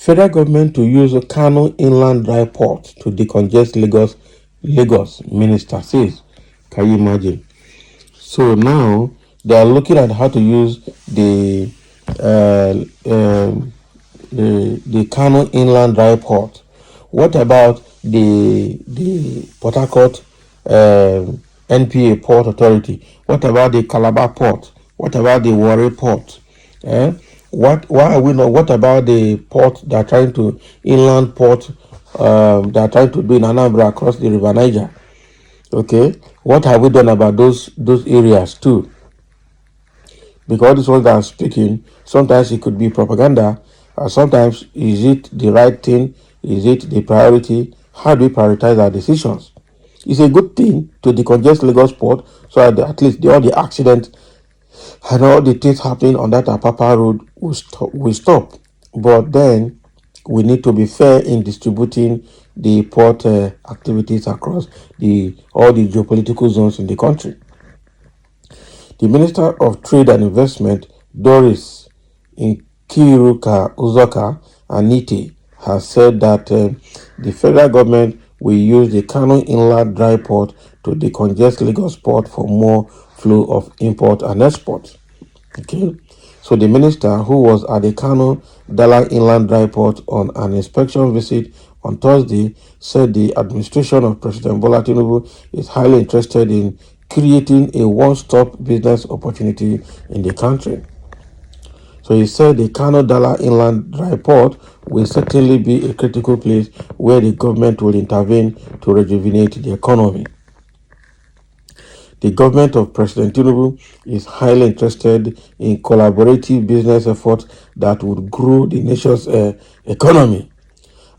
Federal government to use a Kano inland dry port to decongest Lagos, minister says. Can you imagine? So now they are looking at how to use uh, um, the Kano inland dry port. What about the Port Harcourt NPA Port Authority? What about the Calabar Port? What about the Warri Port? Eh? Why are we not? What about the port that are trying to inland port that are trying to do in Anambra across the River Niger? Okay, what have we done about those areas too? Because all these ones that I'm speaking, sometimes it could be propaganda, sometimes is it the right thing? Is it the priority? How do we prioritize our decisions? It's a good thing to decongest Lagos port so that at least all the accidents and all the things happening on that Apapa road will stop. But then we need to be fair in distributing the port activities across all the geopolitical zones in the country. The Minister of Trade and Investment, Doris Nkiruka Uzoka Anite, has said that the federal government will use the Kano Inland Dry Port to decongest Lagos port for more flow of import and export. Okay, so the minister, who was at the Kano Dala Inland Dry Port on an inspection visit on Thursday, said the administration of President Bola Tinubu is highly interested in creating a one-stop business opportunity in the country. So he said the Kano Dala Inland Dry Port will certainly be a critical place where the government will intervene to rejuvenate the economy. The government of President Tinubu is highly interested in collaborative business efforts that would grow the nation's economy.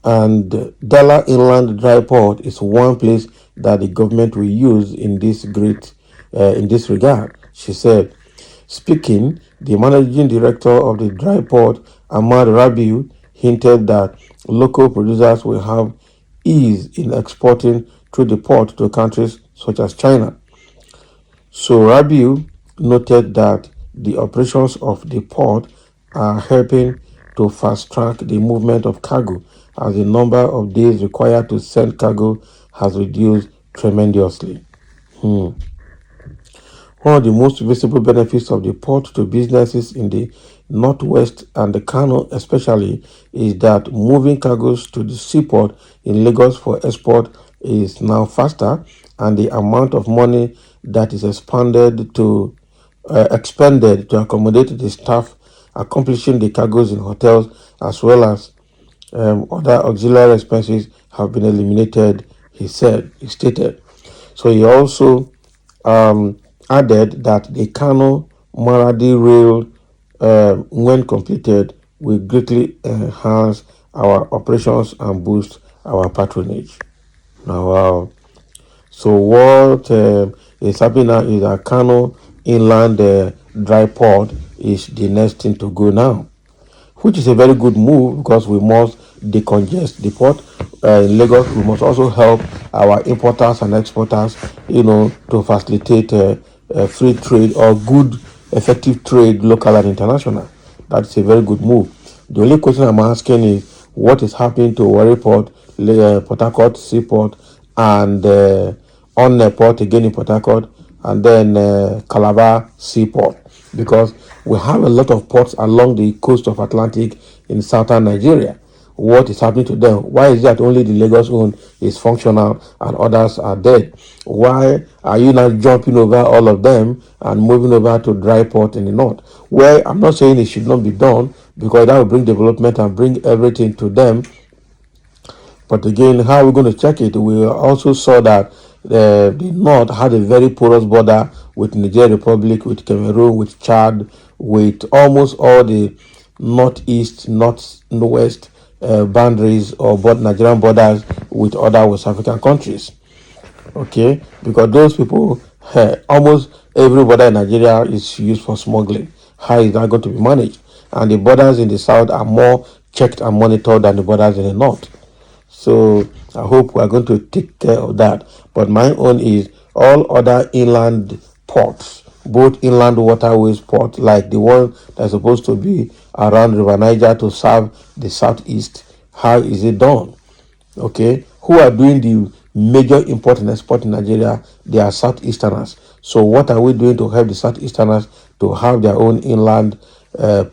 And Dala Inland Dry Port is one place that the government will use in this regard, she said. Speaking, the managing director of the dry port, Ahmad Rabiu, hinted that local producers will have ease in exporting through the port to countries such as China. So Rabiu noted that the operations of the port are helping to fast-track the movement of cargo, as the number of days required to send cargo has reduced tremendously. One of the most visible benefits of the port to businesses in the Northwest and the Kano especially is that moving cargoes to the seaport in Lagos for export is now faster, and the amount of money that is expended to accommodate the staff accomplishing the cargoes in hotels as well as other auxiliary expenses have been eliminated, he stated. So he also added that the Kano Maradi rail, when completed, will greatly enhance our operations and boost our patronage. Now, so what is happening now is that Kano Inland Dry Port is the next thing to go now, which is a very good move because we must decongest the port in Lagos. We must also help our importers and exporters, to facilitate free trade or good, effective trade, local and international. That's a very good move. The only question I'm asking is what is happening to Warri Port, Port Harcourt Seaport, and on port again in Port Harcourt, and then Calabar Seaport, because we have a lot of ports along the coast of Atlantic in southern Nigeria. What is happening to them? Why is it that only the Lagos one is functional and others are dead? Why are you not jumping over all of them and moving over to dry port in the north? Well, I'm not saying it should not be done, because that will bring development and bring everything to them. But again, how are we going to check it? We also saw that the North had a very porous border with Niger Republic, with Cameroon, with Chad, with almost all the northeast, northwest boundaries or Nigerian borders with other West African countries. Okay, because those people, almost every border in Nigeria is used for smuggling. How is that going to be managed? And the borders in the south are more checked and monitored than the borders in the north. So I hope we are going to take care of that. But my own is all other inland ports both inland waterways port, like the one that's supposed to be around River Niger to serve the southeast. How is it done? Okay, who are doing the major import and export in Nigeria? They are southeasterners. So what are we doing to help the southeasterners to have their own inland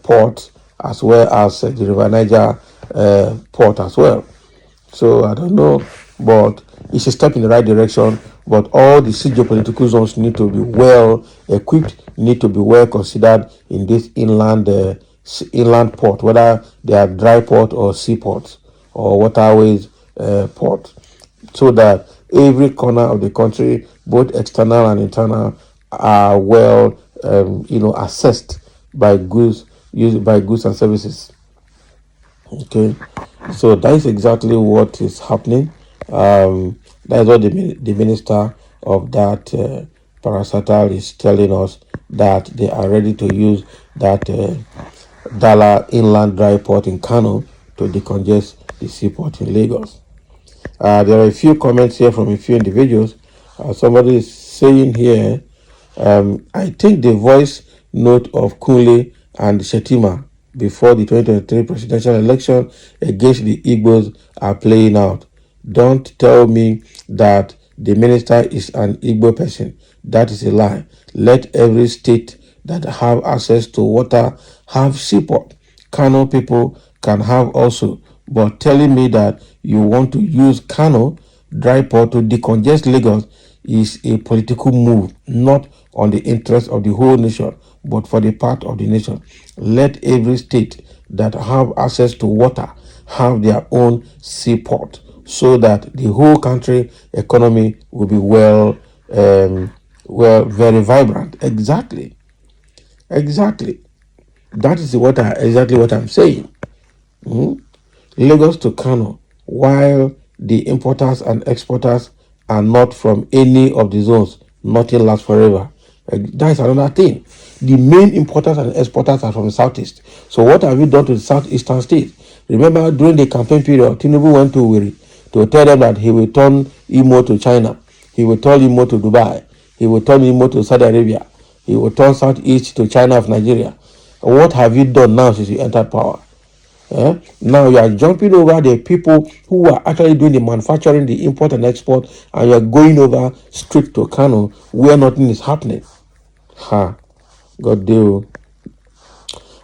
port, as well as the River Niger port as well? So I don't know, but it's a step in the right direction. But all the geopolitical zones need to be well equipped, need to be well considered in this inland port, whether they are dry port or seaports or waterways port, so that every corner of the country, both external and internal, are well, assessed by goods used by goods and services. Okay, so that is exactly what is happening. That is what the minister of that parastatal is telling us, that they are ready to use that Dala inland dry port in Kano to decongest the seaport in Lagos. There are a few comments here from a few individuals. Somebody is saying here, I think the voice note of Kunle and Shetima before the 2023 presidential election against the Igbos are playing out. Don't tell me that the minister is an Igbo person. That is a lie. Let every state that have access to water have seaport. Kano people can have also, but telling me that you want to use Kano dry port to decongest Lagos is a political move, not on the interest of the whole nation, but for the part of the nation. Let every state that have access to water have their own seaport, so that the whole country economy will be very vibrant. Exactly. That is exactly what I'm saying. Lagos to Kano, while the importers and exporters are not from any of the zones, nothing lasts forever. That is another thing. The main importers and exporters are from the southeast. So what have you done to the southeastern states? Remember, during the campaign period, Tinubu went to Wiri to tell them that he will turn Imo to China, he will turn Imo to Dubai, he will turn Imo to Saudi Arabia, he will turn southeast to China of Nigeria. What have you done now since you entered power? Now you are jumping over the people who are actually doing the manufacturing, the import and export, and you are going over straight to Kano where nothing is happening. God deal.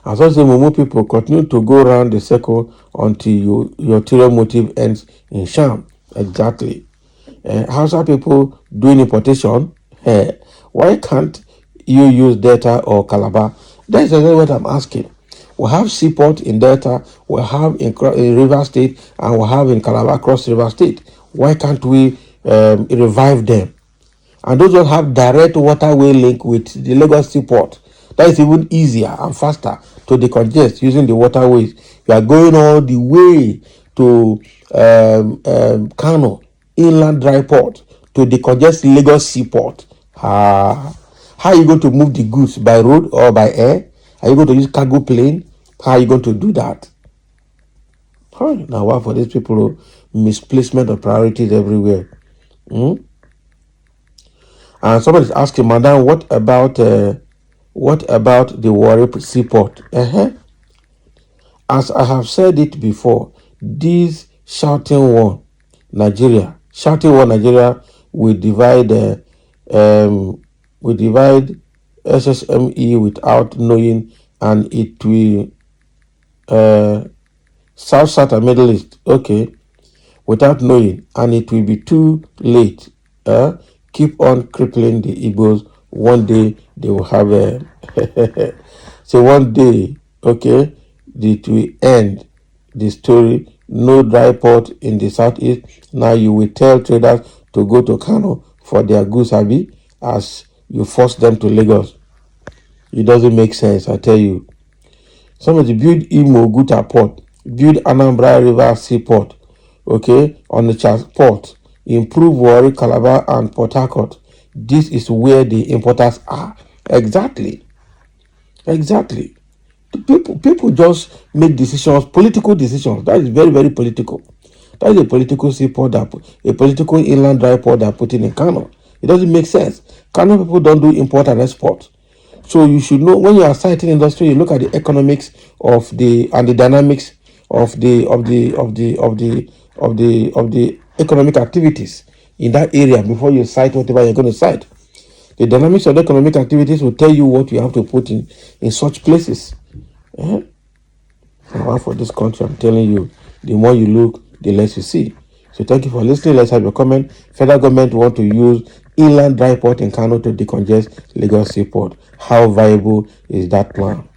As I say, Momo people continue to go around the circle until your ulterior motive ends in sham. Exactly. Hausa people doing importation, why can't you use Delta or Calabar? That's exactly what I'm asking. We have seaport in Delta, we have in River State, and we have in Calabar Cross River State. Why can't we revive them? And those ones have direct waterway link with the Lagos seaport. That is even easier and faster to decongest using the waterways. You are going all the way to Kano inland dry port to decongest Lagos seaport. How are you going to move the goods, by road or by air? Are you going to use cargo plane? How are you going to do that? Now, what for these people? Misplacement of priorities everywhere. And somebody is asking, Madam, what about the Warri seaport? As I have said it before, this shouting one Nigeria will divide SSME without knowing, and it will South and Middle East, okay, without knowing, and it will be too late. Keep on crippling the Igbos. One day they will have a so one day, okay, it will end the story. No dry port in the southeast. Now you will tell traders to go to Kano for their goods, Abi, as you force them to Lagos. It doesn't make sense, I tell you. Somebody build Imo Guta port, build Anambra River seaport, okay, on the port, improve Warri, Calabar, and Port Harcourt. This is where the importers are. Exactly. People just make decisions, political decisions. That is very, very political. That is a political seaport, a political inland dry port that put in Kano. It doesn't make sense. Kano people don't do import and export. So you should know when you are citing industry, you look at the economics of the and the dynamics of the economic activities in that area before you cite whatever you're going to cite. The dynamics of the economic activities will tell you what you have to put in such places. Now, for this country, I'm telling you, the more you look, the less you see. So thank you for listening. Let's have your comment. Federal government want to use inland dry port in Kano to decongest Lagos seaport. How viable is that plan?